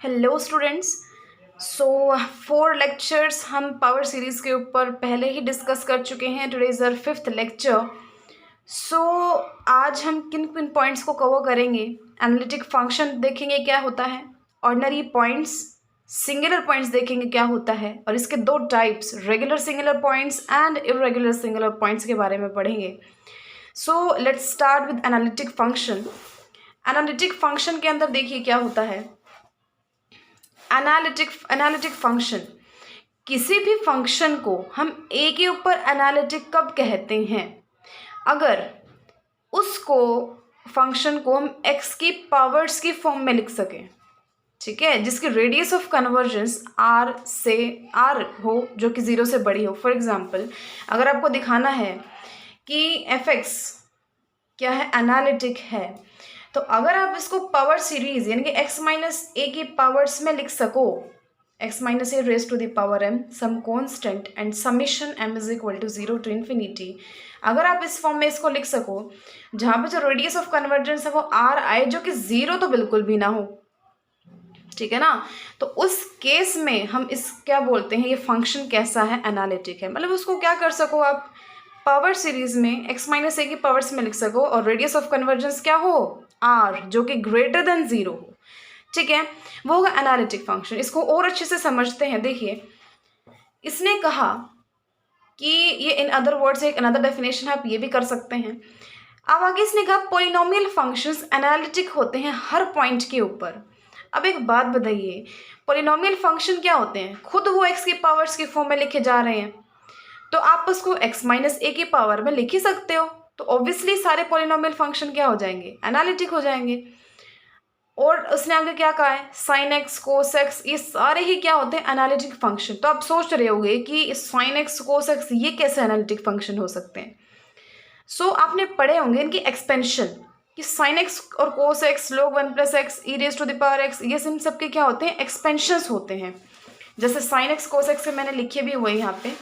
Hello students. So 4 lectures हम power series के ऊपर पहले ही डिस्कस कर चुके हैं। Today is our 5th lecture. So आज हम किन किन पॉइंट्स को कवर करेंगे। एनालिटिक फंक्शन देखेंगे क्या होता है, ऑर्डिनरी पॉइंट्स, सिंगुलर पॉइंट्स देखेंगे क्या होता है, और इसके दो types regular singular points and irregular singular points के बारे में पढ़ेंगे। So let's start with analytic function. Analytic function के अंदर देखिए क्या होता है। एनालिटिक फंक्शन, किसी भी फंक्शन को हम ए के ऊपर एनालिटिक कब कहते हैं, अगर उसको फंक्शन को हम एक्स की पावर्स की फॉर्म में लिख सकें, ठीक है, जिसकी रेडियस ऑफ कन्वर्जेंस आर हो जो कि 0 से बड़ी हो। फॉर एग्जांपल, अगर आपको दिखाना है कि एफ एक्स क्या है, एनालिटिक है, तो अगर आप इसको पावर सीरीज यानी कि x माइनस ए की पावर्स में लिख सको, x minus a raise to the power m sum constant and summation m is equal to 0 to infinity, अगर आप इस फॉर्म में इसको लिख सको जहाँ पे जो रेडियस ऑफ कन्वर्जेंस है वो r आए जो कि 0 तो बिल्कुल भी ना हो, ठीक है ना, तो उस केस में हम इस क्या बोलते हैं, ये फंक्शन कैसा है, एनालिटिक है। मतलब उसको क्या कर सको आप पावर सीरीज में x माइनस ए की पावर्स में लिख सको और रेडियस ऑफ कन्वर्जेंस क्या हो, r, जो कि ग्रेटर देन 0 हो, ठीक है, वो होगा एनालिटिक फंक्शन। इसको और अच्छे से समझते हैं। देखिए, इसने कहा कि ये इन अदर वर्ड्स एक अनदर डेफिनेशन आप ये भी कर सकते हैं। अब आगे इसने कहा पॉलिनोमियल फंक्शंस एनालिटिक होते हैं हर पॉइंट के ऊपर। अब एक बात बताइए, पॉलिनोमियल फंक्शन क्या होते हैं, खुद वो x की पावर्स की फॉर्म में लिखे जा रहे हैं, तो आप उसको x माइनस ए की पावर में लिख ही सकते हो, तो ऑब्वियसली सारे पॉलिनोमियल फंक्शन क्या हो जाएंगे, एनालिटिक हो जाएंगे। और उसने आगे क्या कहा है, साइन एक्स कोस एक्स, ये सारे ही क्या होते हैं, एनालिटिक फंक्शन। तो आप सोच रहे होंगे कि साइन एक्स कोस एक्स ये कैसे एनालिटिक फंक्शन हो सकते हैं। सो आपने पढ़े होंगे इनकी एक्सपेंशन कि साइन एक्स और cos x log 1 plus x e raise to the power x, ये इन सब के क्या होते हैं, एक्सपेंशंस होते हैं। जैसे साइन एक्स कोस एक्स से मैंने लिखे भी हुए यहाँ पे।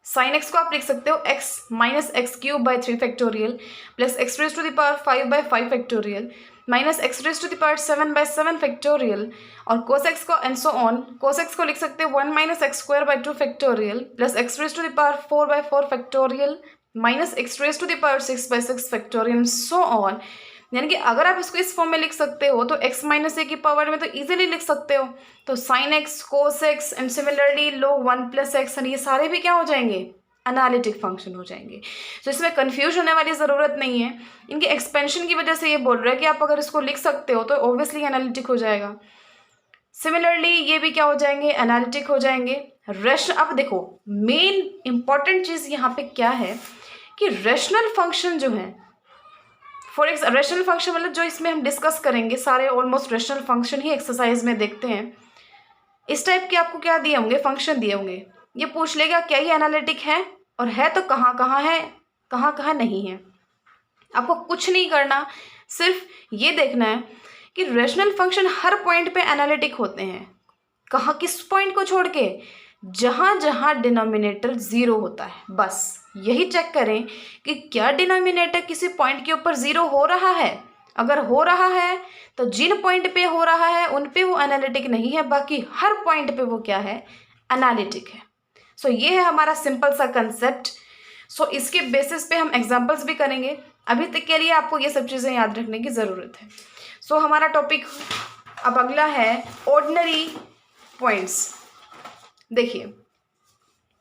साइन एक्स को आप लिख सकते हो x minus x cube by 3 factorial plus x raise to the power 5 by 5 factorial minus x raise to the power 7 by 7 factorial, और कोस एक्स को and so on. Cos x को लिख सकते हो 1 minus x square by 2 factorial plus x raise to the power 4 by 4 factorial minus x raise to the power 6 by 6 factorial so on. यानी कि अगर आप इसको इस फॉर्म में लिख सकते हो तो x माइनस ए की पावर में तो इजीली लिख सकते हो। तो sine x cos x and similarly log 1 plus x, ये सारे भी क्या हो जाएंगे, एनालिटिक फंक्शन हो जाएंगे। तो इसमें कंफ्यूज होने वाली ज़रूरत नहीं है। इनके एक्सपेंशन की वजह से ये बोल रहा है कि आप अगर इसको लिख सकते हो तो ऑब्वियसली एनालिटिक हो जाएगा। सिमिलरली ये भी क्या हो जाएंगे, एनालिटिक हो जाएंगे। अब देखो, मेन इंपॉर्टेंट चीज़ यहाँ पे क्या है कि रेशनल फंक्शन जो है, फॉर रेशनल फंक्शन मतलब जो इसमें हम डिस्कस करेंगे सारे ऑलमोस्ट रेशनल फंक्शन ही एक्सरसाइज में देखते हैं। इस टाइप के आपको क्या दिए होंगे, फंक्शन दिए होंगे। ये पूछ लेगा क्या ये एनालिटिक है, और है तो कहाँ कहाँ है, कहाँ कहाँ नहीं है। आपको कुछ नहीं करना, सिर्फ ये देखना है कि रेशनल फंक्शन हर पॉइंट पे एनालिटिक होते हैं। कहाँ, किस पॉइंट को छोड़ के, जहाँ जहाँ डिनोमिनेटर 0 होता है, बस यही चेक करें कि क्या डिनोमिनेटर किसी पॉइंट के ऊपर 0 हो रहा है। अगर हो रहा है तो जिन पॉइंट पे हो रहा है उन पे वो एनालिटिक नहीं है, बाकी हर पॉइंट पे वो क्या है, एनालिटिक है। सो ये है हमारा सिंपल सा कंसेप्ट। सो इसके बेसिस पे हम एग्जांपल्स भी करेंगे। अभी तक के लिए आपको ये सब चीज़ें याद रखने की ज़रूरत है। सो हमारा टॉपिक अब अगला है ऑर्डिनरी पॉइंट्स। देखिए,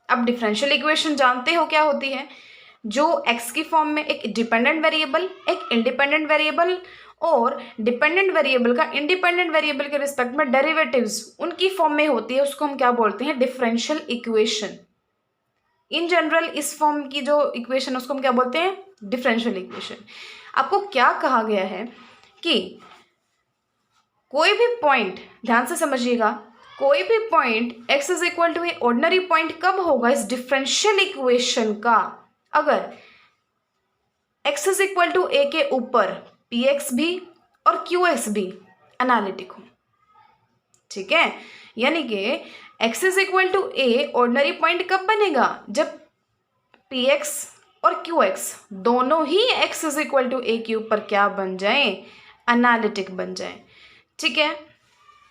अब डिफरेंशियल इक्वेशन जानते हो क्या होती है, जो x की फॉर्म में एक डिपेंडेंट वेरिएबल, एक इंडिपेंडेंट वेरिएबल और डिपेंडेंट वेरिएबल का इंडिपेंडेंट वेरिएबल के रिस्पेक्ट में डेरिवेटिव्स उनकी फॉर्म में होती है, उसको हम क्या बोलते हैं, डिफरेंशियल इक्वेशन। इन जनरल इस फॉर्म की जो इक्वेशन उसको हम क्या बोलते हैं, डिफरेंशियल इक्वेशन। आपको क्या कहा गया है कि कोई भी पॉइंट, ध्यान से समझिएगा, कोई भी point x is equal to a ordinary point कब होगा इस डिफरेंशियल इक्वेशन का, अगर x is equal to a के ऊपर px भी और qx भी एनालिटिक हो, ठीक है। यानी कि x is equal to a ordinary point कब बनेगा, जब px और qx दोनों ही x is equal to a के ऊपर क्या बन जाए, एनालिटिक बन जाए, ठीक है।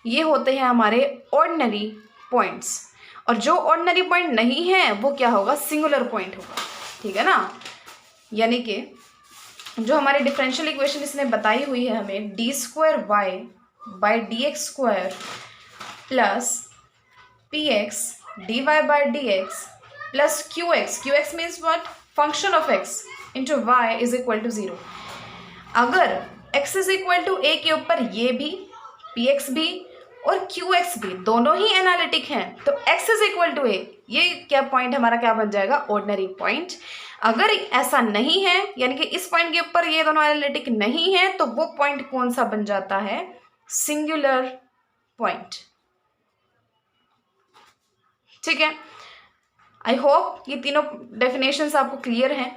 ये होते हैं हमारे ऑर्डिनरी पॉइंट्स, और जो ऑर्डिनरी पॉइंट नहीं है वो क्या होगा, सिंगुलर पॉइंट होगा, ठीक है ना। यानी कि जो हमारी डिफरेंशियल इक्वेशन इसने बताई हुई है हमें, d²y/dx² plus px dy/dx plus qx means what, function of x into y is equal to 0। अगर x is equal to a के ऊपर ये भी, px भी और qx भी दोनों ही एनालिटिक हैं, तो x is equal to a, ये क्या पॉइंट हमारा क्या बन जाएगा, ऑर्डिनरी पॉइंट। अगर ऐसा नहीं है, यानी कि इस पॉइंट के ऊपर ये दोनों एनालिटिक नहीं है, तो वो पॉइंट कौन सा बन जाता है, सिंगुलर पॉइंट, ठीक है। आई होप ये तीनों डेफिनेशंस आपको क्लियर हैं।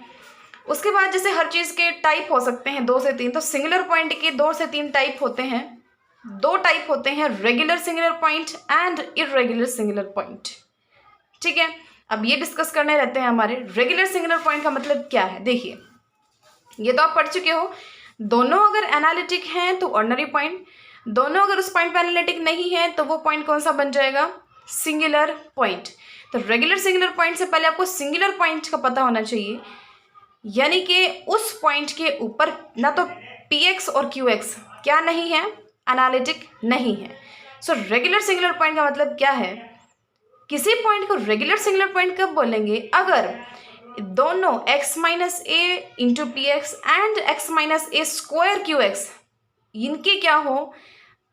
उसके बाद जैसे हर चीज़ के टाइप हो सकते हैं 2 से 3, तो सिंगुलर पॉइंट के 2 से 3 टाइप होते हैं। 2 टाइप होते हैं, regular singular point and irregular singular point, ठीक है। अब ये डिस्कस करने रहते हैं हमारे रेगुलर सिंगुलर पॉइंट का मतलब क्या है। देखिए, ये तो आप पढ़ चुके हो, दोनों अगर एनालिटिक हैं तो ऑर्डिनरी पॉइंट, दोनों अगर उस पॉइंट पे एनालिटिक नहीं है तो वो पॉइंट कौन सा बन जाएगा, सिंगुलर पॉइंट। तो रेगुलर सिंगुलर पॉइंट से पहले आपको सिंगुलर पॉइंट का पता होना चाहिए, यानी कि उस पॉइंट के ऊपर ना तो px और qx क्या नहीं है, एनालिटिक नहीं है। सो रेगुलर सिंगुलर पॉइंट का मतलब क्या है, किसी पॉइंट को रेगुलर सिंगुलर पॉइंट कब बोलेंगे, अगर दोनों x minus A into P X and x minus A square qx इनके क्या हो,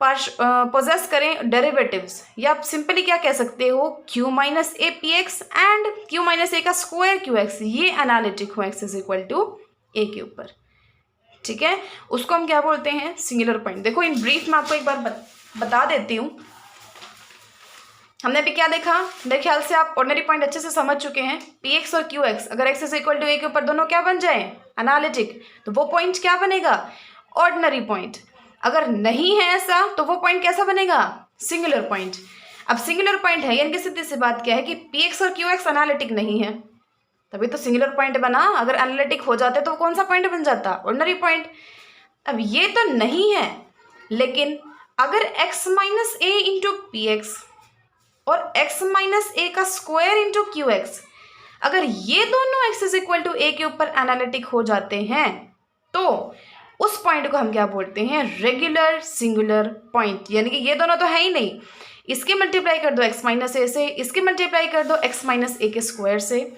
पोजेस करें डेरिवेटिव्स, या आप सिंपली क्या कह सकते हो, q minus A P X and q minus A का स्क्वायर qx, ये एनालिटिक हो x is equal to a के ऊपर, ठीक है। उसको हम क्या बोलते हैं, सिंगुलर पॉइंट। देखो इन ब्रीफ में आपको एक बार बता देती हूँ। हमने अभी क्या देखा, मेरे ख्याल से आप ऑर्डिनरी पॉइंट अच्छे से समझ चुके हैं। px और qx अगर x is equal to a के ऊपर दोनों क्या बन जाए, एनालिटिक, तो वो पॉइंट क्या बनेगा, ऑर्डिनरी पॉइंट। अगर नहीं है ऐसा तो वो पॉइंट कैसा बनेगा, सिंगुलर पॉइंट। अब सिंगुलर पॉइंट है, यानी कि सीधी सी बात क्या है कि px और qx एनालिटिक नहीं है, तभी तो सिंगुलर पॉइंट बना। अगर एनालिटिक हो जाते तो कौन सा पॉइंट बन जाता, ऑर्डिनरी पॉइंट। अब ये तो नहीं है, लेकिन अगर x माइनस ए इंटू पी एक्स और x माइनस ए का स्क्वायर इंटू क्यू एक्स, अगर ये दोनों x is equal to a के ऊपर एनालिटिक हो जाते हैं, तो उस पॉइंट को हम क्या बोलते हैं, रेगुलर सिंगुलर पॉइंट। यानी कि ये दोनों तो है ही नहीं, इसके मल्टीप्लाई कर दो x माइनस ए से, इसके मल्टीप्लाई कर दो x माइनस ए के स्क्वायर से,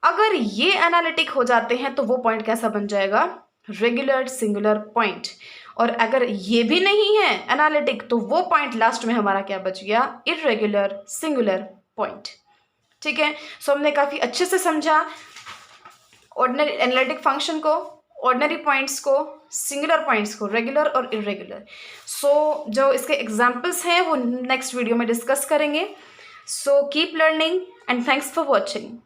अगर ये एनालिटिक हो जाते हैं तो वो पॉइंट कैसा बन जाएगा, रेगुलर सिंगुलर पॉइंट। और अगर ये भी नहीं है एनालिटिक, तो वो पॉइंट लास्ट में हमारा क्या बच गया, इर्रेगुलर सिंगुलर पॉइंट, ठीक है। सो हमने काफ़ी अच्छे से समझा ऑर्डिनरी एनालिटिक फंक्शन को, ऑर्डिनरी पॉइंट्स को, सिंगुलर पॉइंट्स को, रेगुलर और इर्रेगुलर। सो जो इसके एग्जाम्पल्स हैं वो नेक्स्ट वीडियो में डिस्कस करेंगे। So keep learning and thanks for watching.